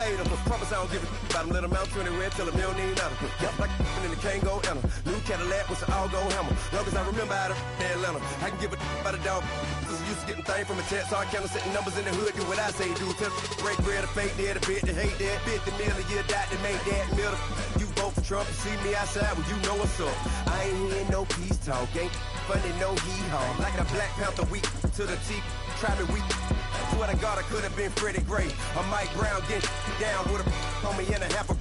ate them. Promise I don't give a about them. Let them out to anywhere, tell them they don't need nothing. Yup, like and the can't go enter. New Cadillac with an all-go hammer. Long as I remember out of Atlanta, I can give a about a dog. Used to getting things from a text, so I count setting numbers in the hood. Do what I say, do. Tell break bread, a fake dead, a bit to hate that. 50 million, you die to make that middle. You vote for Trump, you see me outside, well, you know what's up. I ain't hearing no peace talk, ain't funny, no hee-haw. Like a Black Panther weak to the teeth, try me weak. Swear to God, I could have been Freddie Gray. Or Mike Brown getting down with a on me and a half a.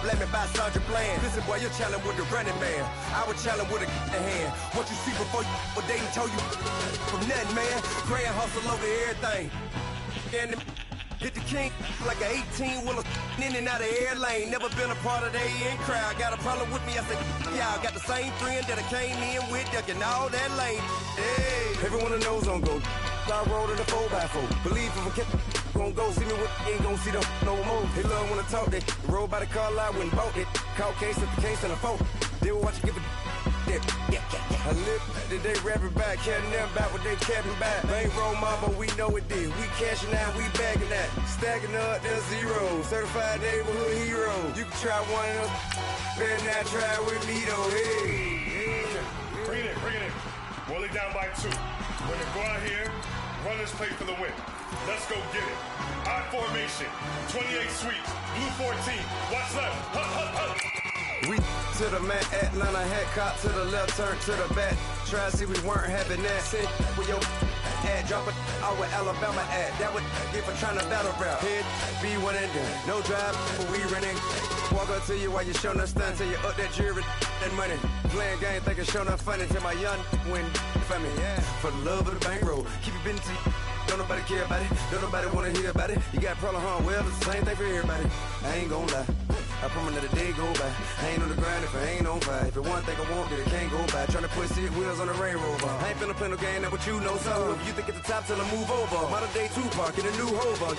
Let me buy Sandra Bland. Listen, boy, you're challenging with the running man. I would challenge with a hand. What you see before you, what they told you from nothing, man. Pray and hustle over everything. And hit the king like an 18-wheeler in and out of air lane. Never been a part of the in crowd. Got a problem with me, I said, y'all got the same friend that I came in with, ducking all that lane. Hey, everyone knows on go. I rolled in a 4x4. Believe if I kept gon' go see me with ain't gon' see them no more. They love when I talk that. Roll by the car lot when bought it. Caught case at the case and a phone. They will watch you give a that. I live that they rapping back, caring them back what they capping back. They ain't roll mom, but we know it did. We cashing out, we bagging that. Stacking up, there's zero. Certified neighborhood hero. You can try one of them. Better not try with me though. Hey. Bring it in. Roll it down by 2. We're gonna go out here, run this play for the win. Let's go get it. I formation, 28 sweeps, blue 14. Watch left. We to the man, Atlanta head cop to the left, turn to the back. Try to see we weren't having that. Sit with your ad, drop it out with Alabama ad. That would get for trying to battle rap. Head, be one and done. No drive, but we running. Walk up to you while you showing us stun till you up that jury and money. Playing game, thinking showing up funny till my young win for me. Yeah. For the love of the bankroll, keep it busy. Don't nobody care about it. Don't nobody wanna hear about it. You got a problem, huh? Well, it's the same thing for everybody. I ain't gon' lie. I promise that a day go by. I ain't on the grind if I ain't on fire. If it one thing I want, then it can't go by. Tryna put 6 wheels on the railroad bar. I ain't finna play no game, that what you know. So if you think at the top, tell them move over. Modern day Tupac in a new hover.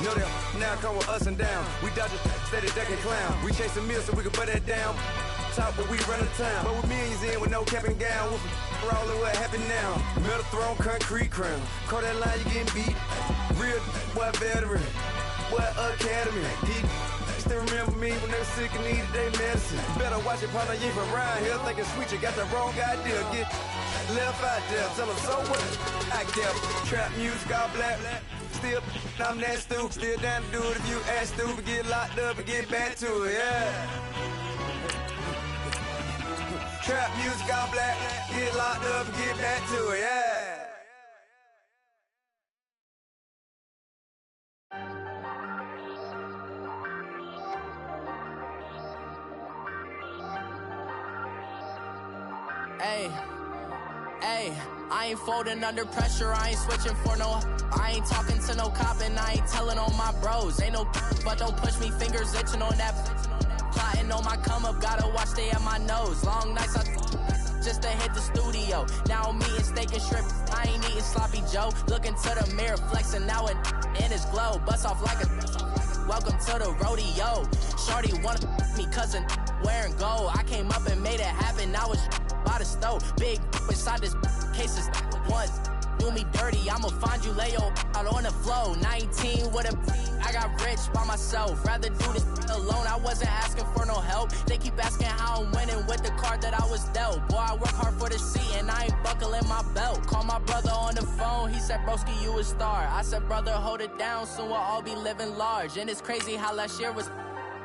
Know that now come with us and down. We dodge a steady ducking clown. We chase a meal so we can put that down. Top, but we run the town. But with millions in with no cap and gown. We're all in what happened now. Metal throne, concrete crown. Call that line, you getting beat. Real, what veteran. What academy. He still remember me when they were sick and needed their medicine. Better watch it, partner, you from around here thinking sweet, you got the wrong idea. Get left out there, tell them so what I care. Trap music, all black. Still, I'm that stupid. Still down to do it if you ask stupid. Get locked up and get back to it, yeah. Trap music, all black. Get locked up and get back to it, yeah. Hey, I ain't folding under pressure, I ain't switching for no. I ain't talking to no cop and I ain't telling on my bros. Ain't no but don't push me, fingers itching on that. Plotting on my come up, gotta watch they at my nose. Long nights just to hit the studio. Now I'm eating steak and shrimp, I ain't eating sloppy Joe. Looking to the mirror, flexing now it in his glow. Bust off like a welcome to the rodeo. Shorty wanna me cousin wearing gold. I came up and made it happen, now it's by the stove. Big inside this cases once do me dirty, I'ma find you lay your out on the floor. 19 with a I got rich by myself, rather do this alone. I wasn't asking for no help. They keep asking how I'm winning with the card that I was dealt. Boy, I work hard for the seat and I ain't buckling my belt. Call my brother on the phone, he said, broski, you a star. I said, brother, hold it down, soon we'll all be living large. And it's crazy how last year was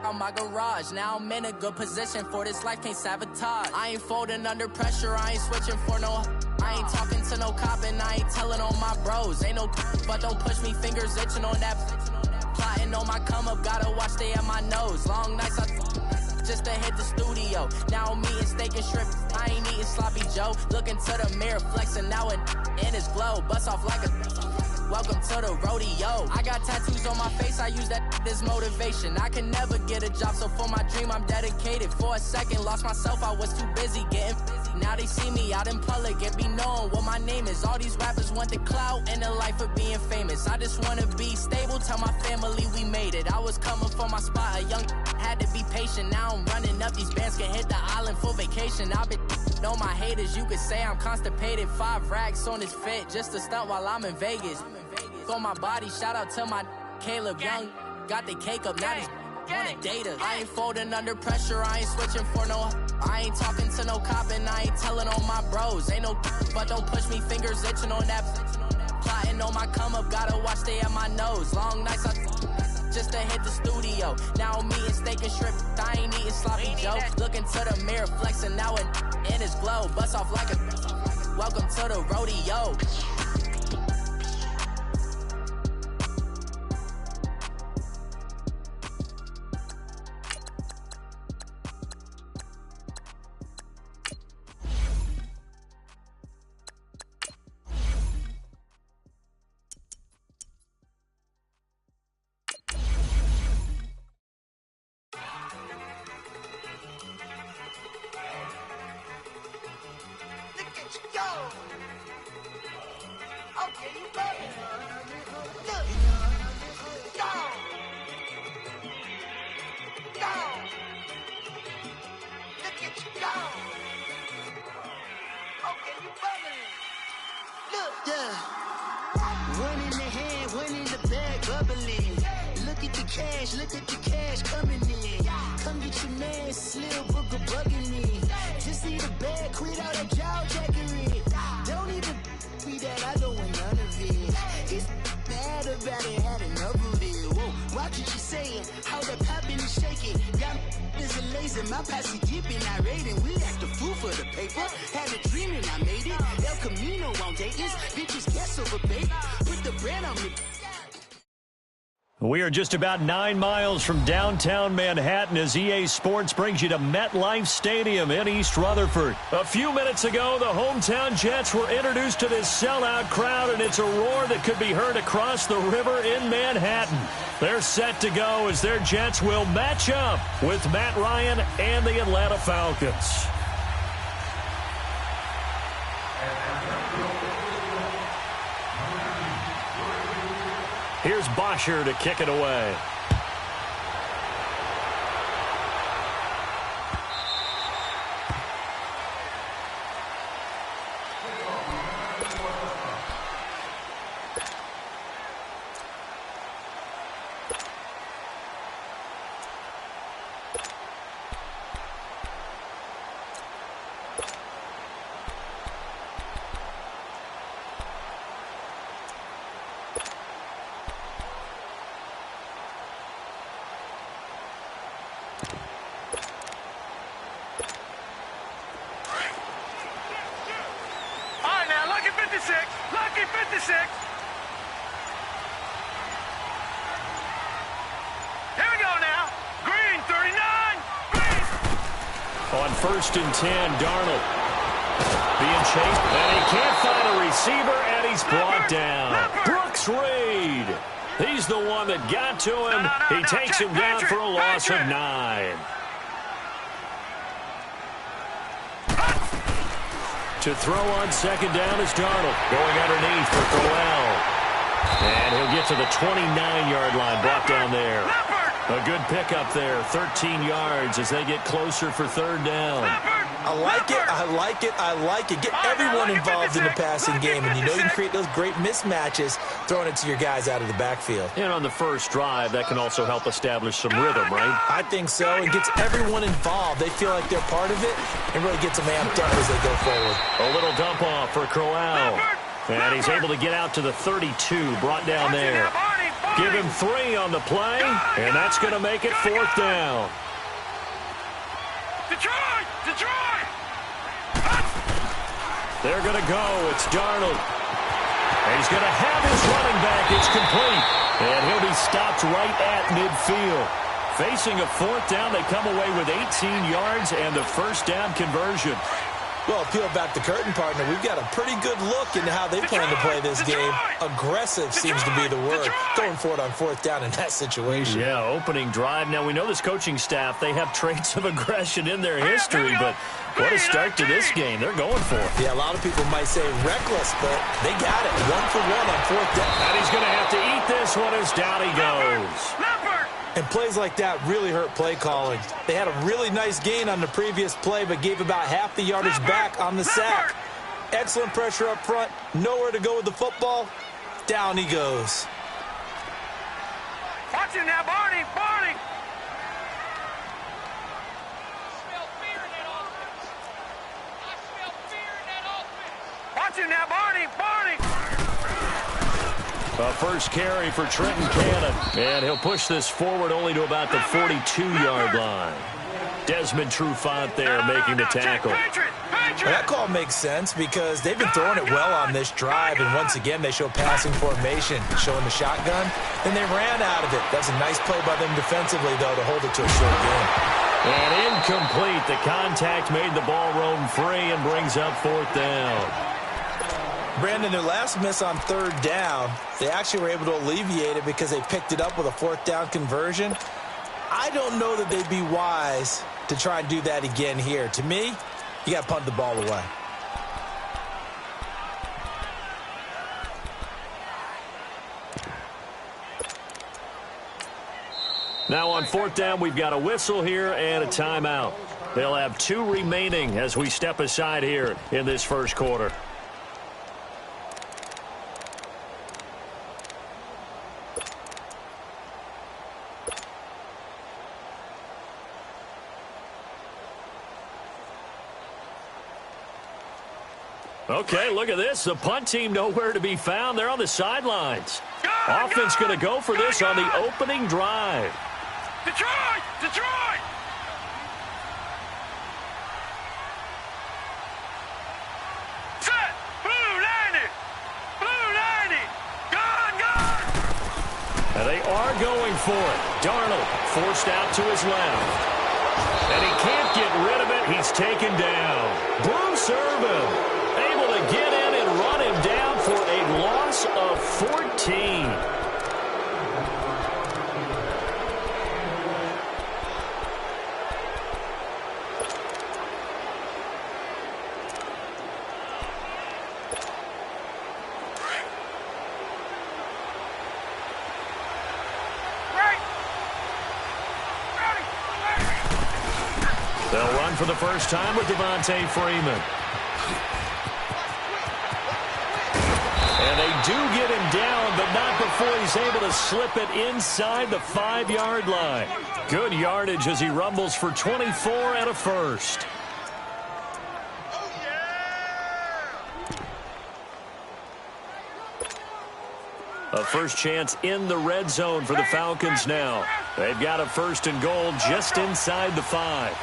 on my garage. Now I'm in a good position for this life, can't sabotage. I ain't folding under pressure, I ain't switching for no. I ain't talking to no cop and I ain't telling on my bros. Ain't no but don't push me, fingers itching on that. Plotting on my come up, gotta watch they at my nose. Long nights just to hit the studio. Now I'm eating steak and shrimp, I ain't eating sloppy Joe. Looking to the mirror, flexing now it in his glow. Bust off like a welcome to the rodeo. I got tattoos on my face, I use that as motivation. I can never get a job, so for my dream I'm dedicated. For a second, lost myself, I was too busy getting busy. Now they see me out in public and be knowing what my name is. All these rappers want the clout and the life of being famous. I just wanna be stable, tell my family we made it. I was coming for my spot, a young had to be patient. Now I'm running up, these bands can hit the island for vacation. I've been know my haters, you could say I'm constipated. 5 racks on his fit, just to stunt while I'm in Vegas. On my body, shout out to my Caleb Young. got the cake up, now these wanna date us. I ain't folding under pressure, I ain't switching for no. I ain't talking to no cop and I ain't telling on my bros. Ain't no but don't push me, fingers itching on that. Plotting on my come up, gotta watch stay at my nose. Long nights I just to hit the studio. Now I'm eating steak and shrimp, I ain't eating sloppy joe. Looking to the mirror, flexing now and in his glow. Bust off like a welcome to the rodeo. Look at the cash coming in. Come get your man, Slim Booker bugging me. Just see the bag, quit all that jaw jackery. Don't even be that, I don't want none of it. He's mad about it, had enough of it. Whoa, watch what you saying, how that poppin' and shaking. Y'all is a lazy, my posse dipping, I raiding. We act the fool for the paper, had a dream and I made it. El Camino on Dayton's, bitches guess over baby. Put the brand on me. We are just about 9 miles from downtown Manhattan as EA Sports brings you to MetLife Stadium in East Rutherford. A few minutes ago, the hometown Jets were introduced to this sellout crowd, and it's a roar that could be heard across the river in Manhattan. They're set to go as their Jets will match up with Matt Ryan and the Atlanta Falcons. Here's Bosher to kick it away. Lucky 56. Here we go now. Green 39. Green. On 1st and 10, Darnold being chased, and he can't find a receiver, and he's brought down. Brooks Reed. He's the one that got to him. He takes him down for a loss of 9. To throw on 2nd down is Darnold. Going underneath for Crowell. And he'll get to the 29-yard line, brought down there. A good pickup there, 13 yards as they get closer for 3rd down. I like it, I like it, I like it. Get everyone involved in the passing game, and you know you can create those great mismatches throwing it to your guys out of the backfield. And on the first drive, that can also help establish some rhythm, right? I think so. It gets everyone involved. They feel like they're part of it and really gets them amped up as they go forward. A little dump off for Crowell. And he's able to get out to the 32, brought down there. Give him 3 on the play, and that's going to make it 4th down. Detroit! Detroit! They're going to go. It's Darnold. And he's going to have his running back. It's complete. And he'll be stopped right at midfield. Facing a 4th down, they come away with 18 yards and the 1st down conversion. Well, peel back the curtain, partner. We've got a pretty good look into how they plan to play this game. Aggressive seems to be the word. Going for it on 4th down in that situation. Yeah, opening drive. Now, we know this coaching staff, they have traits of aggression in their history, but what a start to this game. They're going for it. Yeah, a lot of people might say reckless, but they got it. 1 for 1 on 4th down. And he's going to have to eat this one as down he goes. And plays like that really hurt play calling. They had a really nice gain on the previous play, but gave about half the yardage back on the sack. Excellent pressure up front. Nowhere to go with the football. Down he goes. Watch him now, Barney! Barney! Watch him now, Barney! Barney! A first carry for Trenton Cannon. And he'll push this forward only to about the 42-yard line. Desmond Trufant there making the tackle. Well, that call makes sense because they've been throwing it well on this drive, and once again they show passing formation, showing the shotgun, and they ran out of it. That's a nice play by them defensively, though, to hold it to a short game. And incomplete. The contact made the ball roam free and brings up fourth down. Brandon, their last miss on third down, they actually were able to alleviate it because they picked it up with a fourth down conversion. I don't know that they'd be wise to try and do that again here. To me, you got to punt the ball away. Now on fourth down, we've got a whistle here and a timeout. They'll have 2 remaining as we step aside here in this first quarter. Okay, look at this. The punt team nowhere to be found. They're on the sidelines. Offense going to go for this on the opening drive. Detroit! Detroit! Set! Blue 90! Blue 90! Gone, gone! And they are going for it. Darnold forced out to his left. And he can't get rid of it. He's taken down. Bruce Irvin able to get in and run him down for a loss of 14. They'll run for the first time with Devontae Freeman. And they do get him down, but not before he's able to slip it inside the 5-yard line. Good yardage as he rumbles for 24 and a first. A first chance in the red zone for the Falcons now. They've got a first and goal just inside the 5.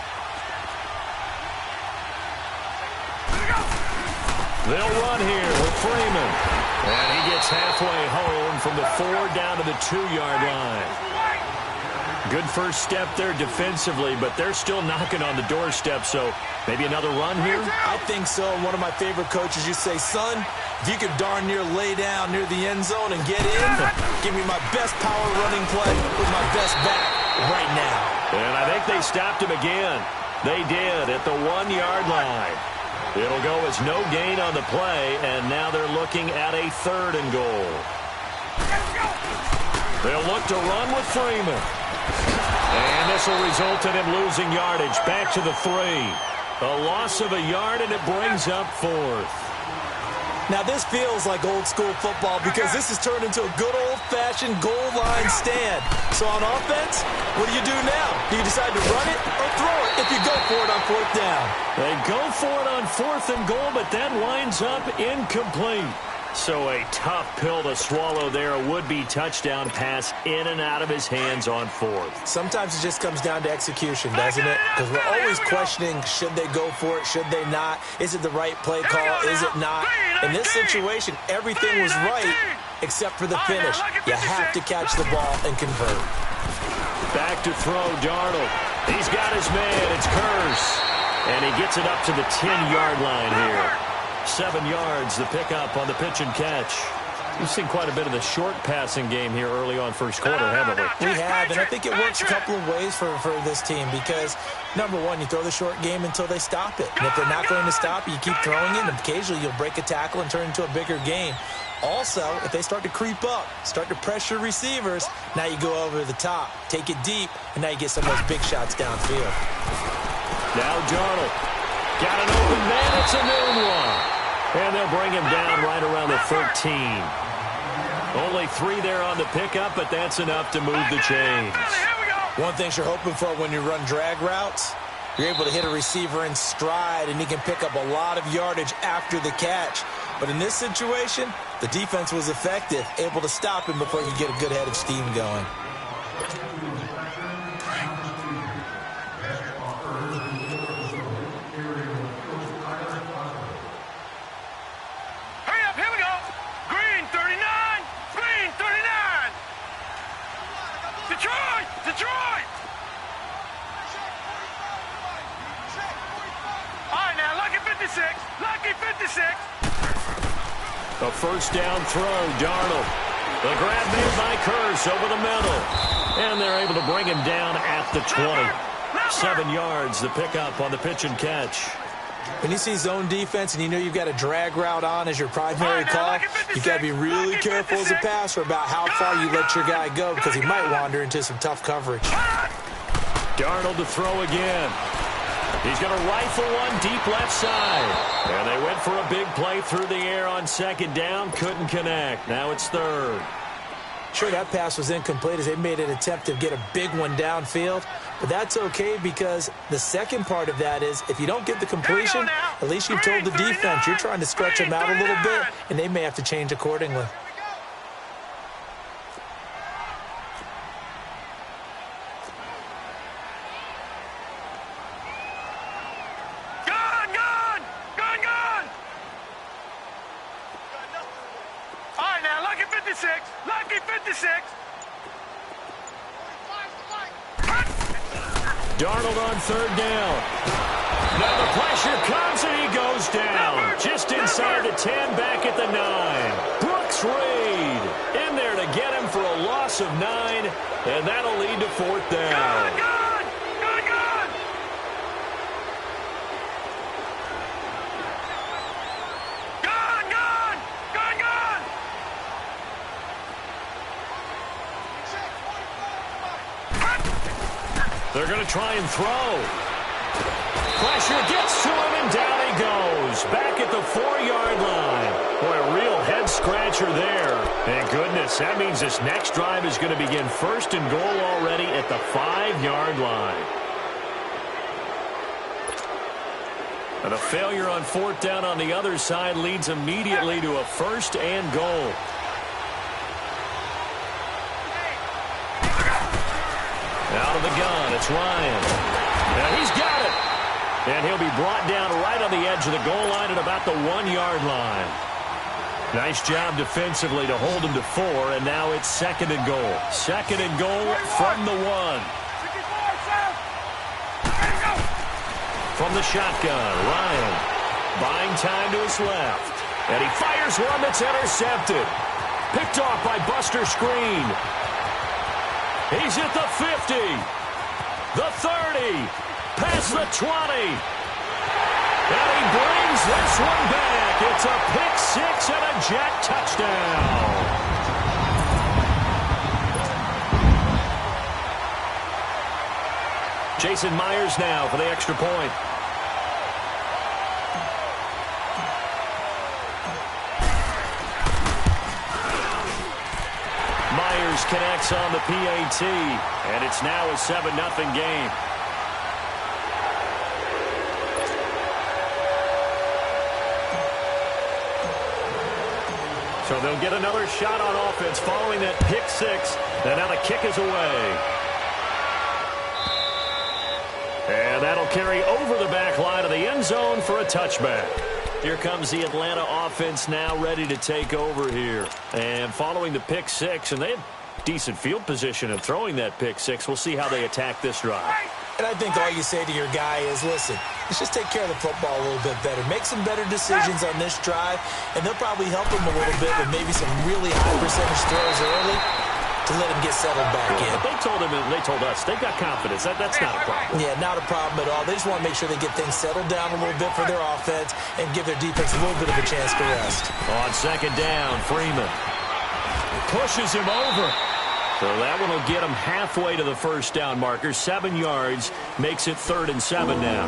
They'll run here with Freeman. And he gets halfway home from the 4 down to the 2-yard line. Good first step there defensively, but they're still knocking on the doorstep, so maybe another run here? I think so. One of my favorite coaches used to say, son, if you could darn near lay down near the end zone and get in, give me my best power running play with my best back right now. And I think they stopped him again. They did at the 1-yard line. It'll go as no gain on the play, and now they're looking at a 3rd and goal. They'll look to run with Freeman. And this will result in him losing yardage back to the 3. A loss of a yard, and it brings up 4th. Now, this feels like old-school football because this has turned into a good old-fashioned goal line stand. So on offense, what do you do now? Do you decide to run it or throw it if you go for it on 4th down? They go for it on 4th and goal, but that winds up incomplete. So a tough pill to swallow there. A would-be touchdown pass in and out of his hands on 4th. Sometimes it just comes down to execution, doesn't it? Because we're always questioning, should they go for it, should they not? Is it the right play call, is it not? In this situation, everything was right except for the finish. You have to catch the ball and convert. Back to throw, Darnold. He's got his man, it's Curse. And he gets it up to the 10-yard line here. 7 yards, the pickup on the pitch and catch. We've seen quite a bit of the short passing game here early on first quarter, haven't we? We have, and I think it works a couple of ways for this team because, number one, you throw the short game until they stop it. And if they're not going to stop it, you keep throwing it, and occasionally you'll break a tackle and turn it into a bigger gain. Also, if they start to creep up, start to pressure receivers, now you go over the top, take it deep, and now you get some of those big shots downfield. Now Darnold. Got an open man. It's a noon one. And they'll bring him down right around the 13. Only 3 there on the pickup, but that's enough to move the chains. One thing you're hoping for when you run drag routes, you're able to hit a receiver in stride, and he can pick up a lot of yardage after the catch. But in this situation, the defense was effective, able to stop him before he could get a good head of steam going. Detroit! All right, now, lucky 56. Lucky 56. A first down throw, Darnold. The grab made by Curse over the middle. And they're able to bring him down at the 20. 7 yards, the pickup on the pitch and catch. When you see zone defense and you know you've got a drag route on as your primary call, you've got to be really careful as a passer about how far you let your guy go because he might wander into some tough coverage. Darnold to throw again. He's going to rifle one deep left side. And they went for a big play through the air on second down. Couldn't connect. Now it's third. Sure, that pass was incomplete as they made an attempt to get a big one downfield. But that's okay because the second part of that is if you don't get the completion, at least you've told the defense you're trying to stretch them out a little bit, and they may have to change accordingly. All right, now, lucky 56. Lucky 56. Darnold on third down. Now the pressure comes and he goes down. Just inside the 10, back at the 9. Brooks Reed in there to get him for a loss of 9, and that'll lead to fourth down. Good. They're going to try and throw. Pressure gets to him, and down he goes. Back at the 4-yard line. Boy, a real head-scratcher there. And goodness, that means this next drive is going to begin first and goal already at the 5-yard line. And a failure on fourth down on the other side leads immediately to a first and goal. Out of the gun, it's Ryan. And he's got it. And he'll be brought down right on the edge of the goal line at about the 1-yard line. Nice job defensively to hold him to 4, and now it's second and goal. Second and goal from the 1. From the shotgun, Ryan buying time to his left. And he fires one that's intercepted. Picked off by Buster Screen. He's at the 50, the 30, past the 20. And he brings this one back. It's a pick 6 and a Jet touchdown. Jason Myers now for the extra point. Myers connects on the PAT, and it's now a 7-0 game. So they'll get another shot on offense following that pick 6, and now the kick is away. And that'll carry over the back line of the end zone for a touchback. Here comes the Atlanta offense now ready to take over here. And following the pick 6, and they have decent field position of throwing that pick 6. We'll see how they attack this drive. And I think all you say to your guy is, listen, let's just take care of the football a little bit better. Make some better decisions on this drive, and they'll probably help him a little bit with maybe some really high percentage throws early to let him get settled back in. But they told him, and they told us, they've got confidence. That's not a problem. Yeah, not a problem at all. They just want to make sure they get things settled down a little bit for their offense and give their defense a little bit of a chance to rest. On second down, Freeman pushes him over. So that one will get him halfway to the first down marker. 7 yards, makes it 3rd and 7 now.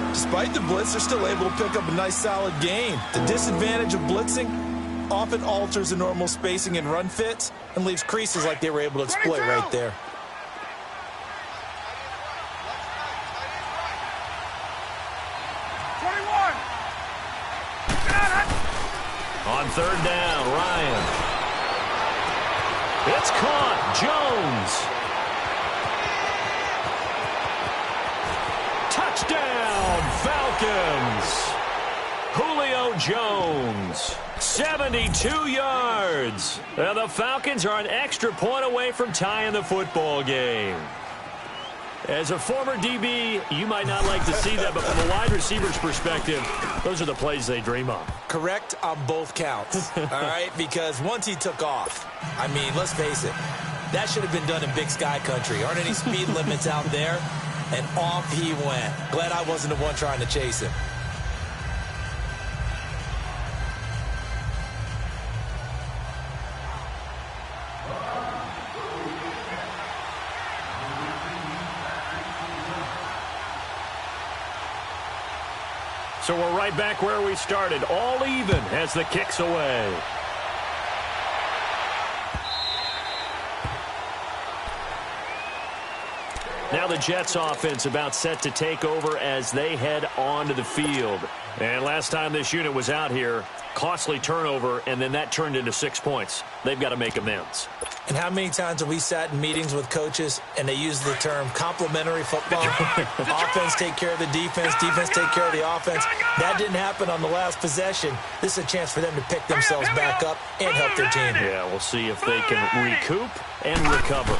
Despite the blitz, they're still able to pick up a nice solid gain. The disadvantage of blitzing, often alters the normal spacing and run fits and leaves creases like they were able to exploit right there. On third down, Ryan. It's caught. Jones. Touchdown, Falcons. Julio Jones, 72 yards. And the Falcons are an extra point away from tying the football game. As a former DB, you might not like to see that, but from a wide receiver's perspective, those are the plays they dream of. Correct on both counts, all right? Because once he took off, I mean, let's face it, that should have been done in Big Sky Country. Aren't any speed limits out there? And off he went. Glad I wasn't the one trying to chase him. So we're right back where we started, all even as the kick's away. Now the Jets offense about set to take over as they head onto the field. And last time this unit was out here, costly turnover, and then that turned into 6 points. They've got to make amends. And how many times have we sat in meetings with coaches and they use the term complementary football? Offense take care of the defense, defense take care of the offense. That didn't happen on the last possession. This is a chance for them to pick themselves back up and help their team. Yeah, we'll see if they can recoup and recover.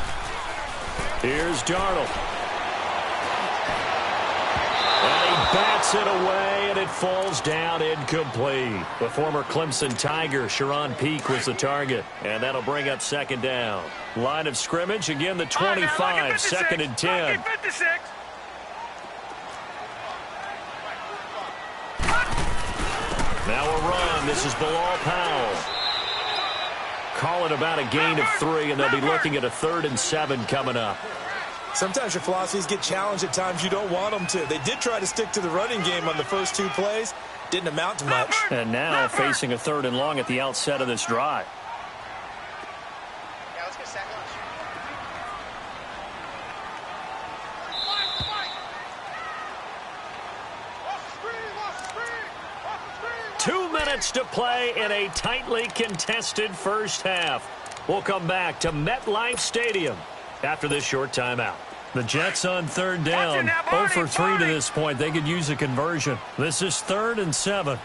Here's Darnold. And he bats it away, and it falls down incomplete. The former Clemson Tiger, Sharon Peak, was the target. And that'll bring up second down. Line of scrimmage, again the 25, second and 10. Now a run. This is Bilal Powell. Call it about a gain of 3, and they'll be looking at a 3rd and 7 coming up. Sometimes your philosophies get challenged at times you don't want them to. They did try to stick to the running game on the first 2 plays. Didn't amount to much. And now facing a 3rd and long at the outset of this drive. Yeah, let's get second. 2 minutes to play in a tightly contested first half. We'll come back to MetLife Stadium after this short timeout. The Jets on third down, 0 for 3 to this point. They could use a conversion. This is 3rd and 7.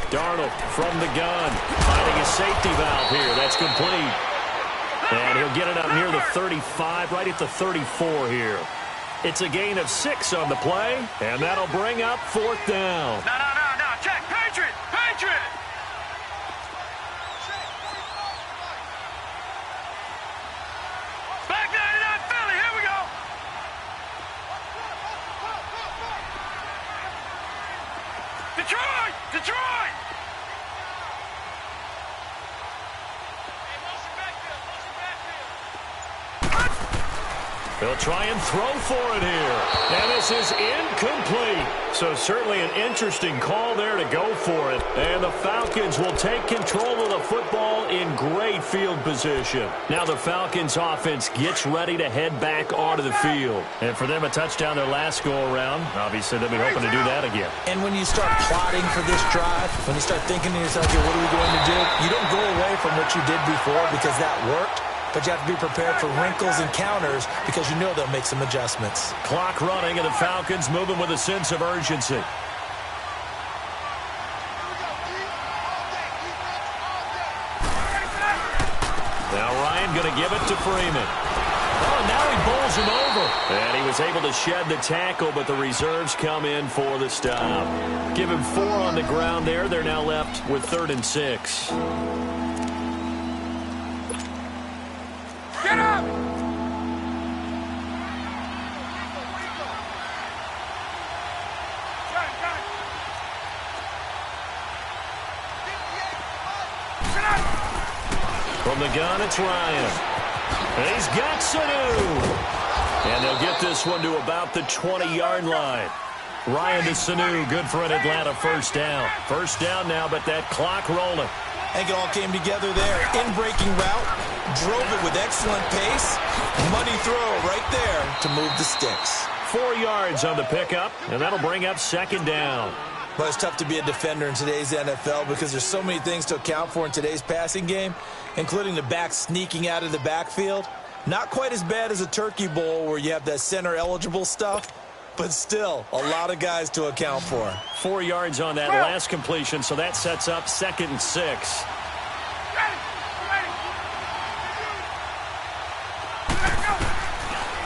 Darnold from the gun, finding a safety valve here. That's complete. And he'll get it up near the 35, right at the 34 here. It's a gain of 6 on the play, and that'll bring up 4th down. No. Check. Patriot. Back 99 Philly. Here we go. Detroit. They'll try and throw for it here. And this is incomplete. So certainly an interesting call there to go for it. And the Falcons will take control of the football in great field position. Now the Falcons offense gets ready to head back onto the field. And for them, a touchdown their last go-around. Obviously, they'll be hoping to do that again. And when you start plotting for this drive, when you start thinking to yourself, okay, what are we going to do? You don't go away from what you did before because that worked. But you have to be prepared for wrinkles and counters because you know they'll make some adjustments. Clock running, and the Falcons moving with a sense of urgency. Now Ryan going to give it to Freeman. Oh, now he bowls him over. And he was able to shed the tackle, but the reserves come in for the stop. Give him 4 on the ground there. They're now left with 3rd and 6. Get up! From the gun, it's Ryan. And he's got Sanu. And they'll get this one to about the 20-yard line. Ryan to Sanu, good for an Atlanta first down. First down now, but that clock rolling. I think it all came together there. In-breaking route, drove it with excellent pace. Money throw right there to move the sticks. 4 yards on the pickup, and that'll bring up second down. Well, it's tough to be a defender in today's NFL because there's so many things to account for in today's passing game, including the back sneaking out of the backfield. Not quite as bad as a turkey bowl where you have that center-eligible stuff, but still a lot of guys to account for. 4 yards on that last completion, so that sets up 2nd and 6.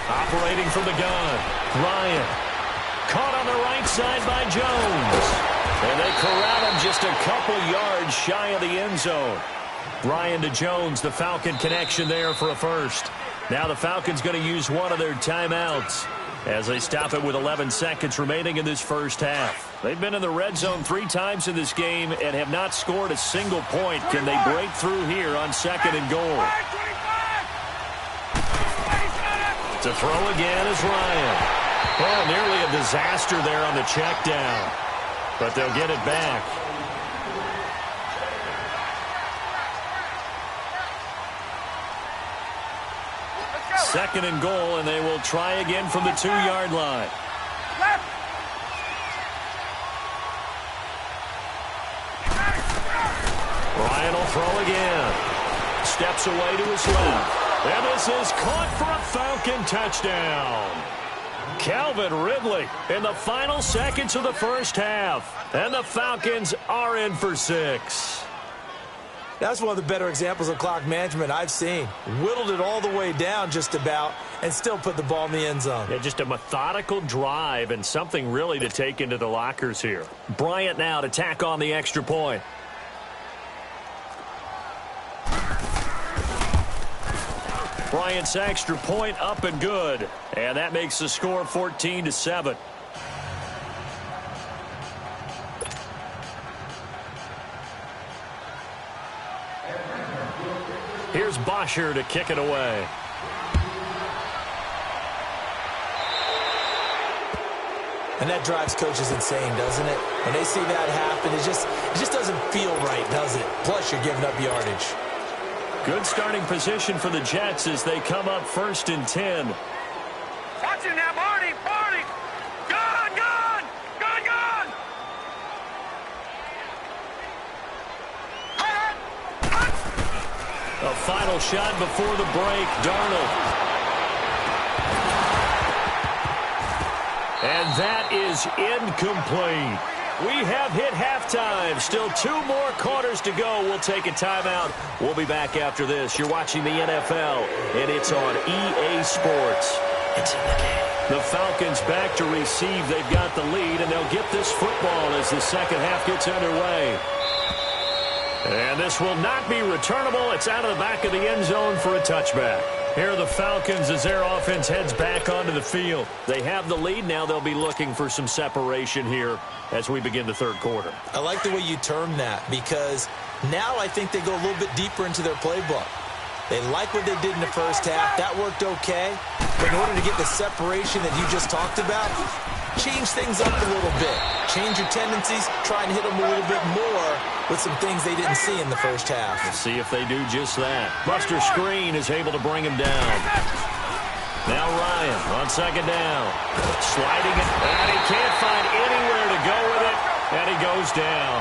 Operating from the gun, Ryan. Caught on the right side by Jones. And they corral him just a couple yards shy of the end zone. Ryan to Jones, the Falcon connection there for a first. Now the Falcons going to use one of their timeouts as they stop it with 11 seconds remaining in this first half. They've been in the red zone 3 times in this game and have not scored a single point. Can they break through here on 2nd and goal? To throw again is Ryan. Oh, nearly a disaster there on the check down. But they'll get it back. Second and goal, and they will try again from the 2-yard line. Ryan will throw again. Steps away to his left. And this is caught for a Falcon touchdown. Calvin Ridley in the final seconds of the first half. And the Falcons are in for 6. That's one of the better examples of clock management I've seen. Whittled it all the way down just about and still put the ball in the end zone. Yeah, just a methodical drive and something really to take into the lockers here. Bryant now to tack on the extra point. Bryant's extra point up and good. And that makes the score 14-7. Here's Bosher to kick it away. And that drives coaches insane, doesn't it? When they see that happen, it just doesn't feel right, does it? Plus, you're giving up yardage. Good starting position for the Jets as they come up 1st and 10. Watch him now, Marty! Marty! Gun! Gun! Gun! Gun! A final shot before the break, Darnold. And that is incomplete. We have hit halftime. Still 2 more quarters to go. We'll take a timeout. We'll be back after this. You're watching the NFL, and it's on EA Sports. It's in the game. The Falcons back to receive. They've got the lead, and they'll get this football as the second half gets underway. And this will not be returnable. It's out of the back of the end zone for a touchback. Here are the Falcons as their offense heads back onto the field. They have the lead. Now they'll be looking for some separation here as we begin the third quarter. I like the way you term that because now I think they go a little bit deeper into their playbook. They like what they did in the first half. That worked okay. But in order to get the separation that you just talked about, change things up a little bit. Change your tendencies. Try and hit them a little bit more with some things they didn't see in the first half. We'll see if they do just that. Buster Screen is able to bring him down. Now Ryan on second down. Sliding it, and he can't find anywhere to go with it, and he goes down.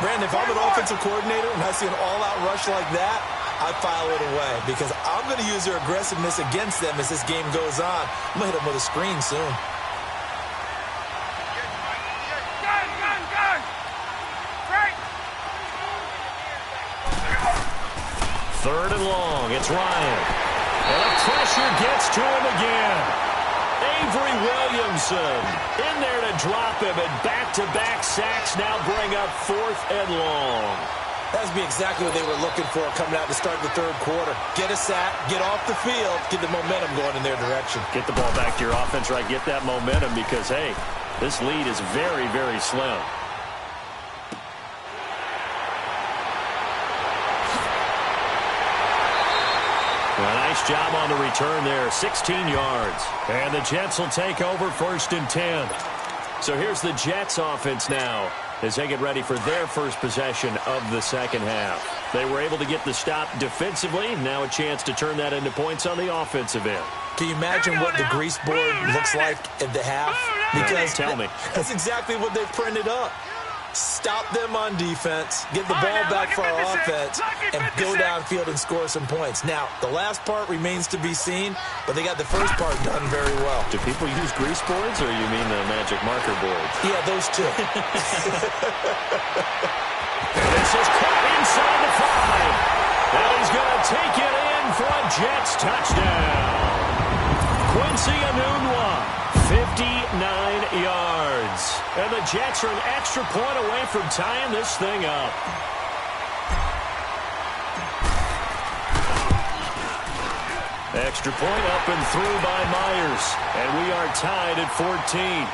Brandon, if I'm an offensive coordinator and I see an all-out rush like that, I file it away because I'm going to use their aggressiveness against them as this game goes on. I'm going to hit them with a screen soon. Third and long. It's Ryan. And the pressure gets to him again. Avery Williamson in there to drop him, and back-to-back sacks now bring up 4th and long. That would be exactly what they were looking for coming out to start the third quarter. Get a sack, get off the field, get the momentum going in their direction. Get the ball back to your offense, right? Get that momentum because, hey, this lead is very, very slim. A nice job on the return there, 16 yards. And the Jets will take over 1st and 10. So here's the Jets offense now as they get ready for their first possession of the second half. They were able to get the stop defensively. Now a chance to turn that into points on the offensive end. Can you imagine what the grease board looks like at the half? Because tell me. That's exactly what they printed up. Stop them on defense, get the ball back for our offense, and go downfield and score some points. Now, the last part remains to be seen, but they got the first part done very well. Do people use grease boards, or you mean the magic marker boards? Yeah, those two. This is caught inside the 5. And he's going to take it in for a Jets touchdown. Quincy Enunwa. 59 yards. And the Jets are an extra point away from tying this thing up. Extra point up and through by Myers. And we are tied at 14.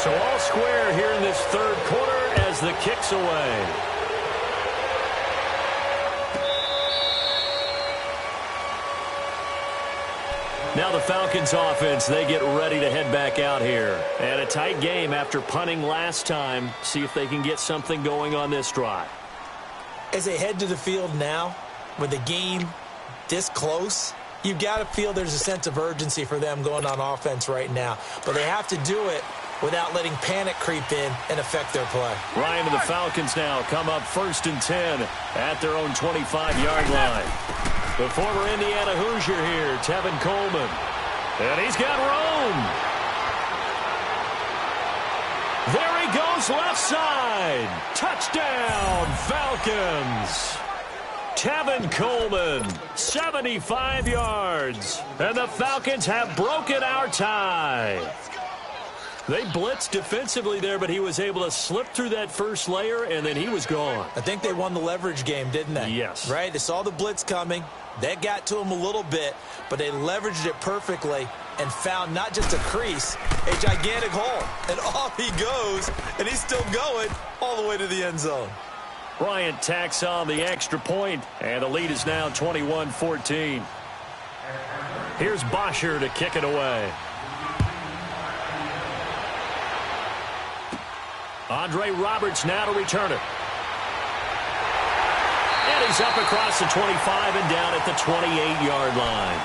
So all square here in this third quarter as the kick's away. Now the Falcons offense, they get ready to head back out here. And a tight game after punting last time. See if they can get something going on this drive. As they head to the field now, with the game this close, you've got to feel there's a sense of urgency for them going on offense right now. But they have to do it without letting panic creep in and affect their play. Ryan and the Falcons now come up 1st and 10 at their own 25-yard line. The former Indiana Hoosier here, Tevin Coleman. And he's got room. There he goes left side. Touchdown, Falcons. Tevin Coleman, 75 yards. And the Falcons have broken our tie. They blitzed defensively there, but he was able to slip through that first layer, and then he was gone. I think they won the leverage game, didn't they? Yes. Right? They saw the blitz coming. That got to him a little bit, but they leveraged it perfectly and found not just a crease, a gigantic hole. And off he goes, and he's still going all the way to the end zone. Bryant tacks on the extra point, and the lead is now 21-14. Here's Bosher to kick it away. Andre Roberts now to return it. And he's up across the 25 and down at the 28-yard line.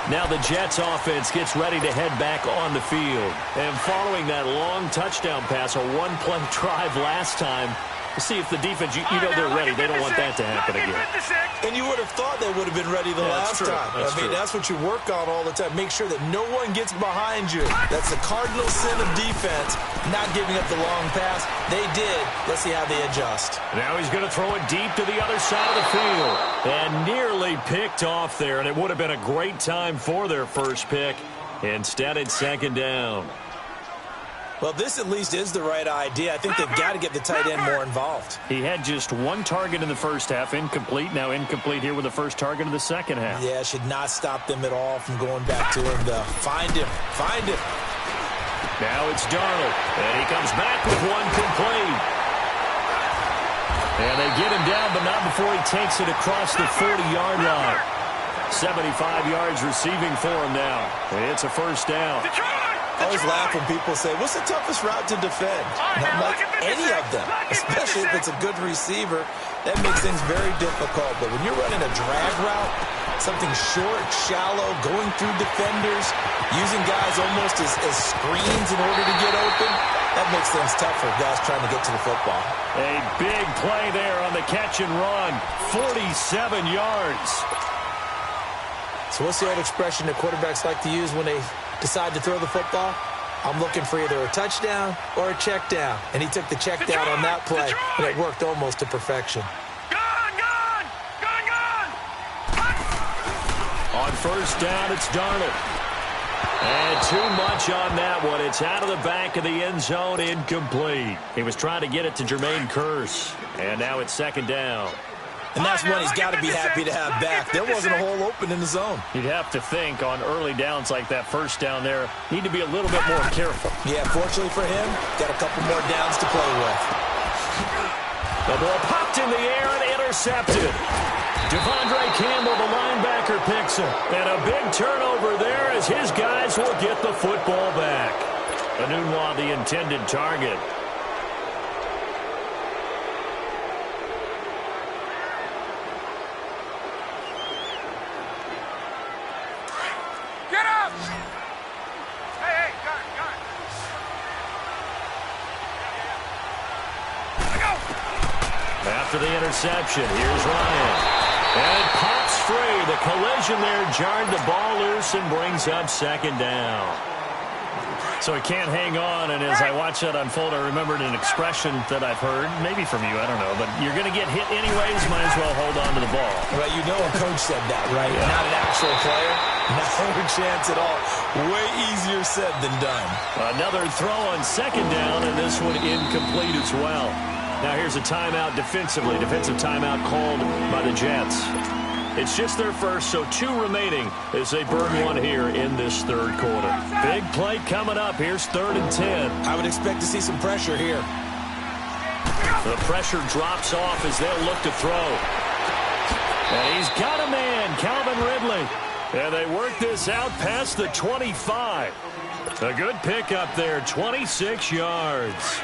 Now the Jets offense gets ready to head back on the field. And following that long touchdown pass, a one-play drive last time, to see if the defense, you know they're ready. They don't want that to happen again. And you would have thought they would have been ready the last time. That's what you work on all the time. Make sure that no one gets behind you. That's the cardinal sin of defense, not giving up the long pass. They did. Let's see how they adjust. Now he's going to throw it deep to the other side of the field. And nearly picked off there, and it would have been a great time for their first pick. Instead, it's 2nd down. Well, this at least is the right idea. I think they've got to get the tight end more involved. He had just one target in the first half, incomplete. Now incomplete here with the first target of the second half. Yeah, should not stop them at all from going back to him to find him. Find him. Now it's Darnold, and he comes back with one complete. And they get him down, but not before he takes it across the 40-yard line. 75 yards receiving for him now. It's a first down. I always laugh when people say, what's the toughest route to defend? And I'm like, any of them, especially if it's a good receiver. That makes things very difficult. But when you're running a drag route, something short, shallow, going through defenders, using guys almost as screens in order to get open, that makes things tough for guys trying to get to the football. A big play there on the catch and run. 47 yards. So what's the old expression that quarterbacks like to use when they decide to throw the football? I'm looking for either a touchdown or a check down. And he took the check down on that play, and it worked almost to perfection. Gone! On first down, it's Darnold. And too much on that one. It's out of the back of the end zone, incomplete. He was trying to get it to Jermaine Kearse. And now it's 2nd down. And that's one he's got to be happy to have back. There wasn't a hole open in the zone. You'd have to think on early downs like that first down there, need to be a little bit more careful. Yeah, fortunately for him, got a couple more downs to play with. The ball popped in the air and intercepted. Devondre Campbell, the linebacker, picks him. And a big turnover there as his guys will get the football back. Anunwa, the intended target. Get up! Hey, guard. After the interception, here's Ryan. And it pops free. The collision there jarred the ball loose and brings up second down. So he can't hang on, and as I watch that unfold, I remembered an expression that I've heard, maybe from you, I don't know, but you're going to get hit anyways, might as well hold on to the ball. Right, you know a coach said that, right? Yeah. Not an actual player. No chance at all. Way easier said than done. Another throw on second down, and this one incomplete as well. Now here's a timeout defensively. Defensive timeout called by the Jets. It's just their first, so 2 remaining as they burn one here in this third quarter. Big play coming up. Here's 3rd and 10. I would expect to see some pressure here. The pressure drops off as they'll look to throw. And he's got a man, Calvin Ridley. And they work this out past the 25. A good pick up there, 26 yards.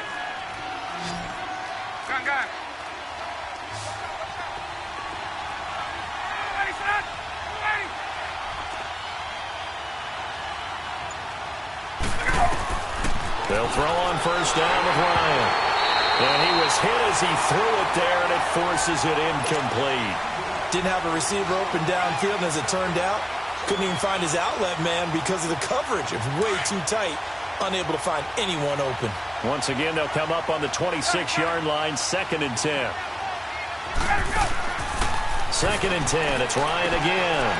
Gun. They'll throw on first down with Ryan. And he was hit as he threw it there, and it forces it incomplete. Didn't have a receiver open downfield, and as it turned out, couldn't even find his outlet man because of the coverage. It was way too tight, unable to find anyone open. Once again, they'll come up on the 26-yard line, 2nd and 10. 2nd and 10, it's Ryan again.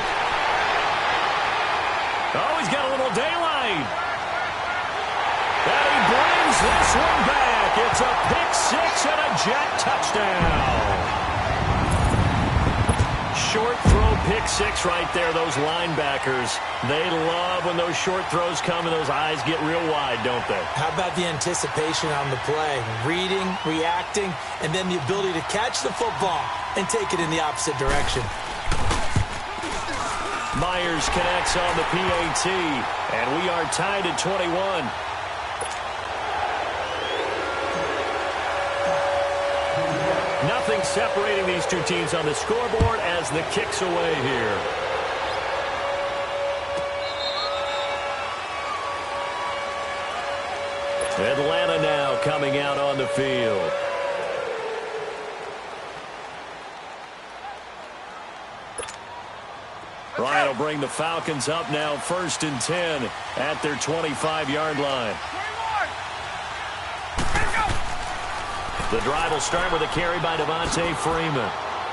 Oh, he's got a little daylight. And he brings this one back. It's a pick-6 and a Jet touchdown. Short throw pick-6 right there. Those linebackers, they love when those short throws come and those eyes get real wide, don't they? How about the anticipation on the play? Reading, reacting, and then the ability to catch the football and take it in the opposite direction. Myers connects on the PAT, and we are tied at 21. Nothing separating these two teams on the scoreboard as the kick's away here. Atlanta now coming out on the field. Ryan will bring the Falcons up now, 1st and 10 at their 25-yard line. The drive will start with a carry by Devontae Freeman.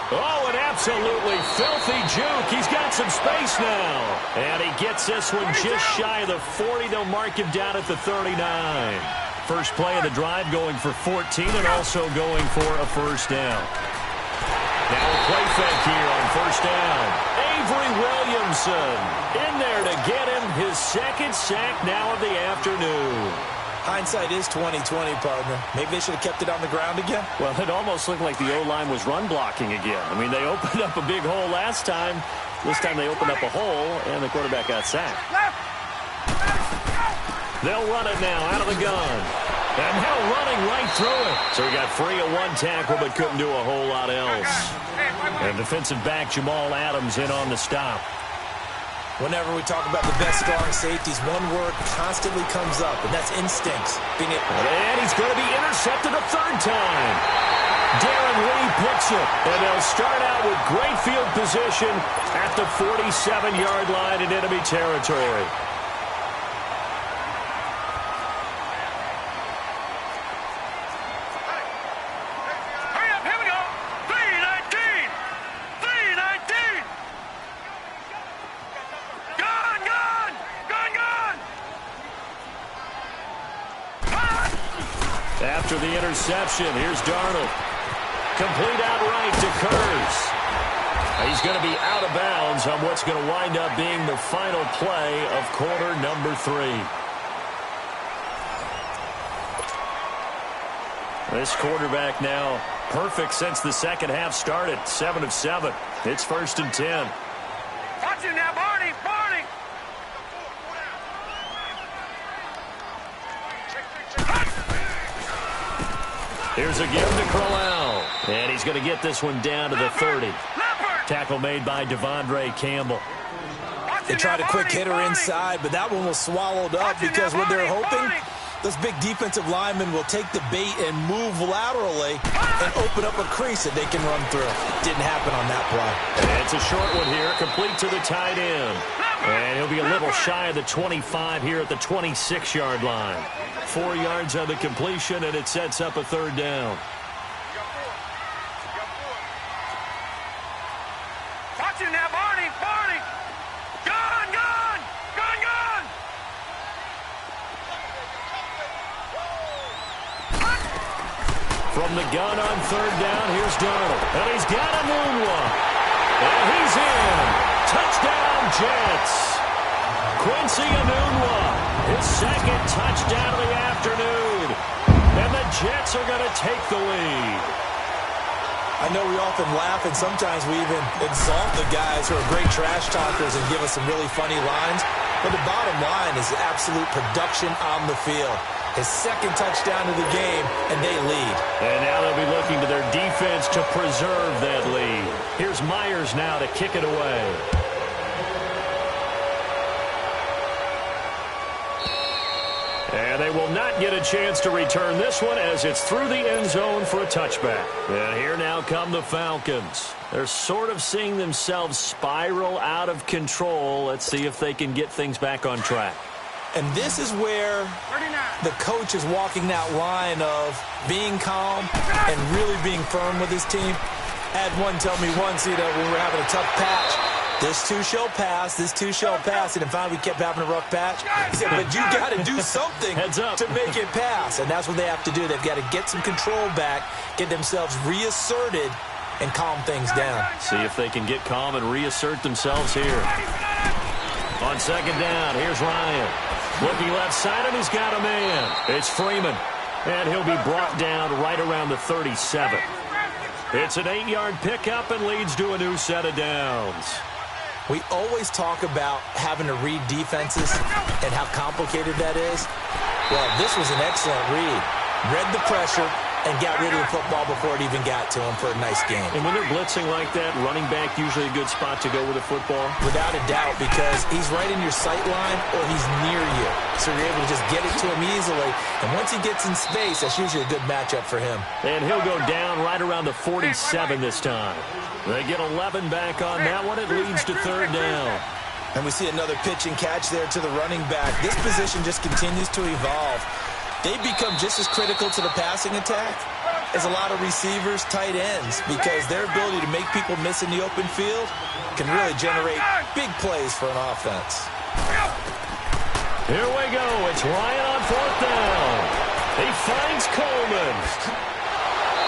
Oh, an absolutely filthy juke. He's got some space now. And he gets this one just shy of the 40. They'll mark him down at the 39. First play of the drive going for 14 and also going for a first down. Now a play fake here on first down. Avery Williamson in there to get him his 2nd sack now of the afternoon. Hindsight is 20/20, partner. Maybe they should have kept it on the ground again. Well, it almost looked like the O-line was run blocking again. I mean, they opened up a big hole last time. This time they opened up a hole, and the quarterback got sacked. They'll run it now out of the gun. And now running right through it. So he got free of one tackle, but couldn't do a whole lot else. And defensive back Jamal Adams in on the stop. Whenever we talk about the best strong safeties, one word constantly comes up, and that's instincts. And he's going to be intercepted a 3rd time. Darren Lee picks it, and they'll start out with great field position at the 47-yard line in enemy territory. After the interception, here's Darnold. Complete outright to Kurz. He's going to be out of bounds on what's going to wind up being the final play of quarter number 3. This quarterback now Perfect since the second half started. 7 of 7. It's 1st and 10. Watch it now, Barney. Barney. Here's a give to Crowell. And he's going to get this one down to the 30. Tackle made by Devondre Campbell. They tried a quick hitter inside, but that one was swallowed up because what they're hoping, those big defensive linemen will take the bait and move laterally and open up a crease that they can run through. Didn't happen on that play. And it's a short one here, complete to the tight end. And he'll be a little shy of the 25 here at the 26-yard line. 4 yards on the completion, and it sets up a 3rd down. Watch it now, Barney. Barney. Gone, gone. Gone, gone. From the gun on 3rd down, here's Darnold. And he's got a noon one. And he's in. Touchdown, Jets. Quincy Enunwa, his 2nd touchdown of the afternoon. And the Jets are going to take the lead. I know we often laugh, and sometimes we even insult the guys who are great trash talkers and give us some really funny lines. But the bottom line is absolute production on the field. His 2nd touchdown of the game, and they lead. And now they'll be looking to their defense to preserve that lead. Here's Myers now to kick it away. And they will not get a chance to return this one as it's through the end zone for a touchback. And here now come the Falcons. They're sort of seeing themselves spiral out of control. Let's see if they can get things back on track. And this is where the coach is walking that line of being calm and really being firm with his team. I had one tell me once, when we were having a tough patch, this too shall pass, this too shall pass. And finally we kept having a rough patch. He said, but you got to do something to make it pass. And that's what they have to do. They've got to get some control back, get themselves reasserted, and calm things down. See if they can get calm and reassert themselves here. On 2nd down, here's Ryan. Looking left side, and he's got a man. It's Freeman. And he'll be brought down right around the 37. It's an 8-yard pickup and leads to a new set of downs. We always talk about having to read defenses and how complicated that is. Well, this was an excellent read. Read the pressure and got rid of the football before it even got to him for a nice game. And when they're blitzing like that, running back usually a good spot to go with the football? Without a doubt, because he's right in your sight line or he's near you. So you're able to just get it to him easily. And once he gets in space, that's usually a good matchup for him. And he'll go down right around the 47 this time. They get 11 back on that one. It leads to 3rd down. And we see another pitch and catch there to the running back. This position just continues to evolve. They become just as critical to the passing attack as a lot of receivers, tight ends, because their ability to make people miss in the open field can really generate big plays for an offense. Here we go. It's Ryan on 4th down. He finds Coleman.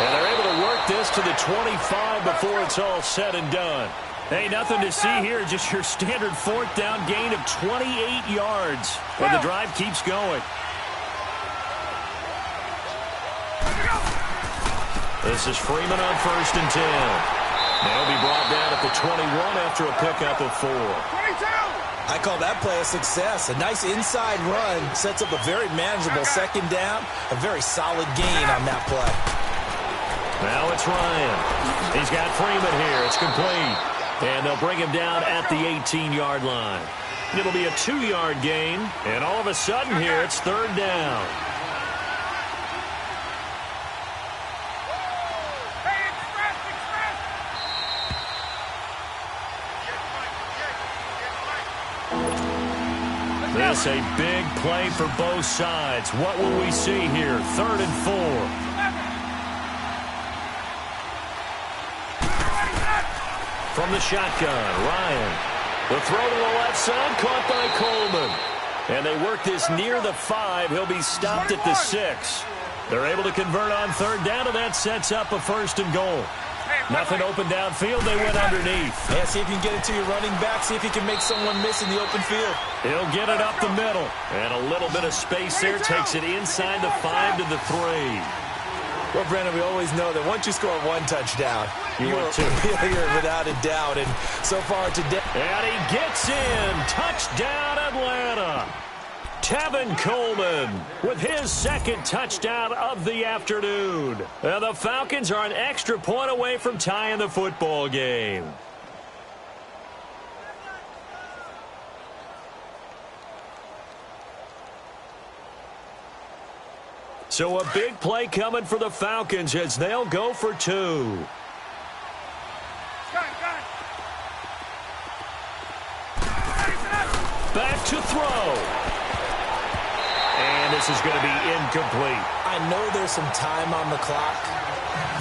And they're able to work this to the 25 before it's all said and done. Hey, nothing to see here. Just your standard 4th down gain of 28 yards. And the drive keeps going. This is Freeman on 1st and 10. They'll be brought down at the 21 after a pickup of 4. I call that play a success. A nice inside run sets up a very manageable 2nd down. A very solid gain on that play. Now it's Ryan. He's got Freeman here. It's complete. And they'll bring him down at the 18-yard line. It'll be a 2-yard gain. And all of a sudden here, it's 3rd down. This a big play for both sides. What will we see here? 3rd and 4. From the shotgun, Ryan. The throw to the left side, caught by Coleman. And they work this near the 5. He'll be stopped at the 6. They're able to convert on 3rd down, and that sets up a 1st and goal. Nothing open downfield. They went underneath. Yeah, see if you can get it to your running back. See if you can make someone miss in the open field. He'll get it up the middle. And a little bit of space there. Takes it inside the 5 to the 3. Well, Brandon, we always know that once you score one touchdown, you're without a doubt. And so far today. And he gets in. Touchdown, Atlanta. Tevin Coleman with his second touchdown of the afternoon. And the Falcons are an extra point away from tying the football game. So a big play coming for the Falcons as they'll go for 2. Back to throw. And this is going to be incomplete. I know there's some time on the clock,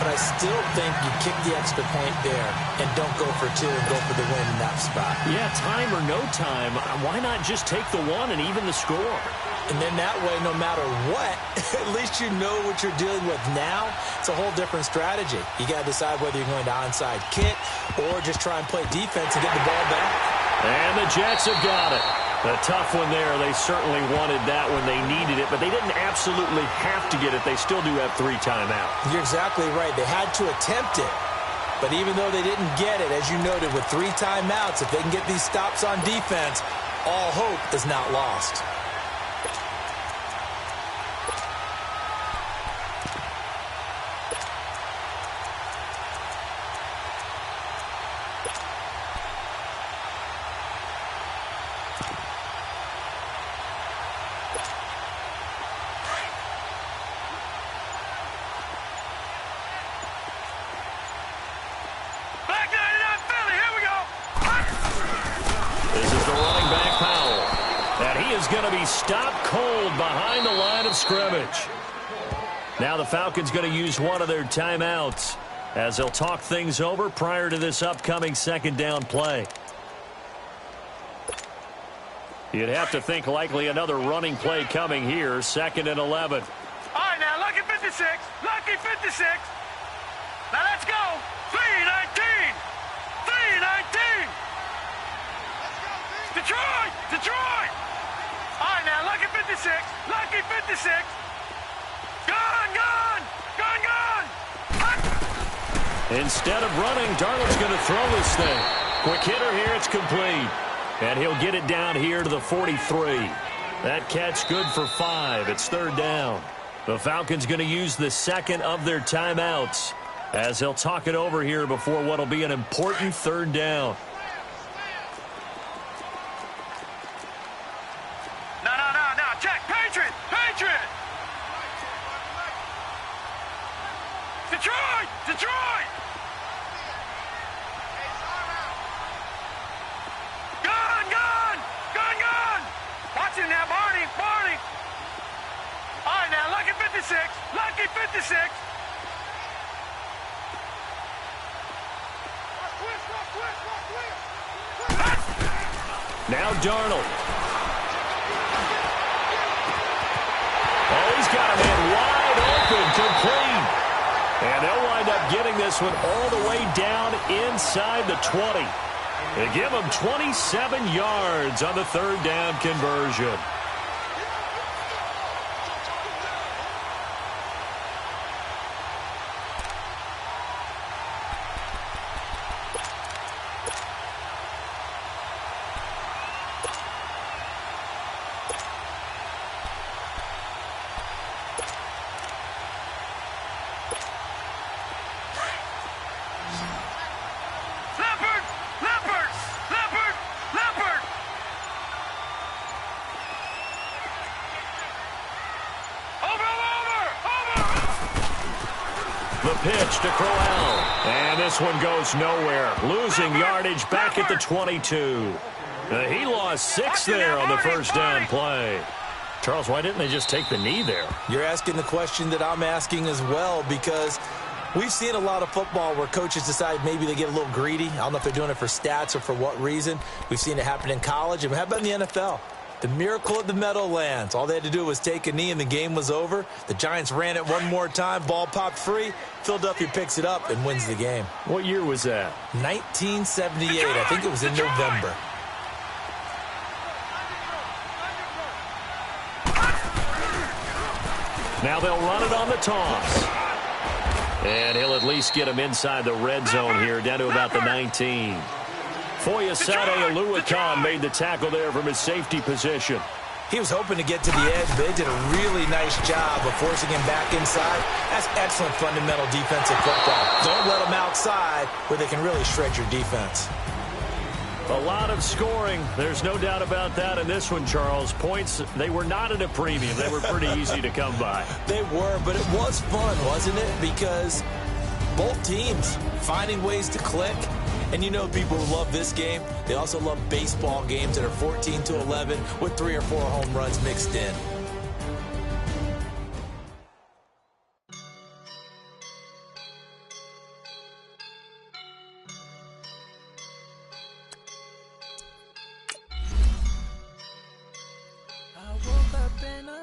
but I still think you kick the extra point there and don't go for 2 and go for the win in that spot. Yeah, time or no time, why not just take the 1 and even the score? And then that way, no matter what, at least you know what you're dealing with now. It's a whole different strategy. You got to decide whether you're going to onside kick or just try and play defense and get the ball back. And the Jets have got it. A tough one there. They certainly wanted that when they needed it, but they didn't absolutely have to get it. They still do have 3 timeouts. You're exactly right. They had to attempt it. But even though they didn't get it, as you noted, with 3 timeouts, if they can get these stops on defense, all hope is not lost. Going to be stopped cold behind the line of scrimmage. Now the Falcons going to use one of their timeouts as they'll talk things over prior to this upcoming second down play. You'd have to think likely another running play coming here, 2nd and 11. All right, now, lucky 56. Lucky 56. Now, let's go. 3-19. 3-19. Detroit. Detroit. All right, now, lucky 56. Lucky 56. Gone, gone. Gone, gone. Instead of running, Darnold's going to throw this thing. Quick hitter here, it's complete. And he'll get it down here to the 43. That catch good for 5. It's 3rd down. The Falcons going to use the second of their timeouts as they'll talk it over here before what will be an important 3rd down. Check. Patriot. Patriot. Detroit. Detroit. Gone, gone. Gone, gone. Watch it now, Barney. Barney. All right, now, lucky 56. Lucky 56. Now Darnold. Oh, he's got a man wide open, complete. And they'll wind up getting this one all the way down inside the 20. They give him 27 yards on the 3rd down conversion. The pitch to Crowell. And this one goes nowhere. Losing yardage back at the 22. He lost 6 there on the 1st down play. Charles, why didn't they just take the knee there? You're asking the question that I'm asking as well, because we've seen a lot of football where coaches decide maybe they get a little greedy. I don't know if they're doing it for stats or for what reason. We've seen it happen in college. And how about in the NFL? The miracle of the Meadowlands. All they had to do was take a knee and the game was over. The Giants ran it one more time. Ball popped free. Philadelphia picks it up and wins the game. What year was that? 1978. I think it was in November. Now they'll run it on the toss. And he'll at least get him inside the red zone here, down to about the 19. Foyesade Aluakan made the tackle there from his safety position. He was hoping to get to the edge, but they did a really nice job of forcing him back inside. That's excellent fundamental defensive football. Don't let them outside where they can really shred your defense. A lot of scoring. There's no doubt about that in this one, Charles. Points, they were not at a premium. They were pretty easy to come by. They were, but it was fun, wasn't it? Because both teams finding ways to click. And you know people who love this game, they also love baseball games that are 14-11 with 3 or 4 home runs mixed in. I woke up in a